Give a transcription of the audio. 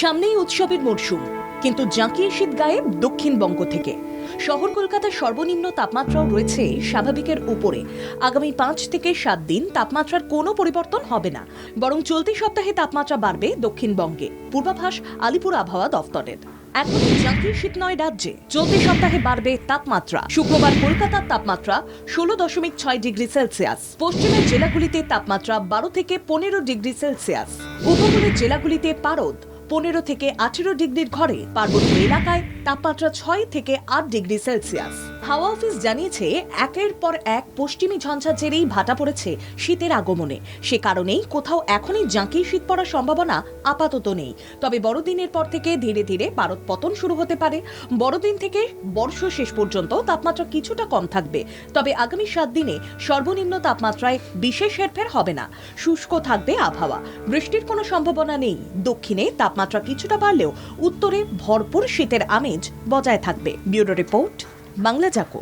সামনেই উৎসবের মরশুম, কিন্তু জাঁকিয়ে শীত গায়ে দক্ষিণবঙ্গ থেকে। শহর কলকাতার সর্বনিম্ন তাপমাত্রাও রয়েছে স্বাভাবিকের উপরে। আগামী 5 থেকে 7 দিন তাপমাত্রার কোনো পরিবর্তন হবে না, বরং চলতি সপ্তাহে তাপমাত্রা বাড়বে দক্ষিণবঙ্গে, পূর্বাভাস আলিপুর আবহাওয়া দফতরের। এখন জাঁকিয়ে শীত নয় রাজ্যে, চলতি সপ্তাহে বাড়বে তাপমাত্রা। শুক্রবার কলকাতার তাপমাত্রা 16.6 ডিগ্রি সেলসিয়াস, পশ্চিমের জেলাগুলিতে তাপমাত্রা 12 থেকে 15 ডিগ্রি সেলসিয়াস, উপকূলের জেলাগুলিতে পারদ 15 থেকে 18 ডিগ্রির ঘরে, পার্বত্য এলাকায় তাপমাত্রা 6 থেকে 8 ডিগ্রি সেলসিয়াস। হাওয়া অফিস জানিয়েছে, একের পর এক পশ্চিমী ঝঞ্ঝার জেরেই ভাটা পড়েছে শীতের আগমনে। সে কারণেই কোথাও এখনই জাঁকিয়ে শীত পড়ার সম্ভাবনা আপাতত নেই। তবে বড়দিনের পর থেকে ধীরে ধীরে পারদ পতন শুরু হতে পারে। বড়দিন থেকে বর্ষ শেষ পর্যন্ত তাপমাত্রা কিছুটা কম থাকবে। তবে আগামী 7 দিনে সর্বনিম্ন তাপমাত্রায় বিশেষ হেরফের হবে না। শুষ্ক থাকবে আবহাওয়া, বৃষ্টির কোনো সম্ভাবনা নেই। দক্ষিণে তাপমাত্রা কিছুটা বাড়লেও উত্তরে ভরপুর শীতের আমেজ বজায় থাকবে। ব্যুরো রিপোর্ট, বাংলা জাগো।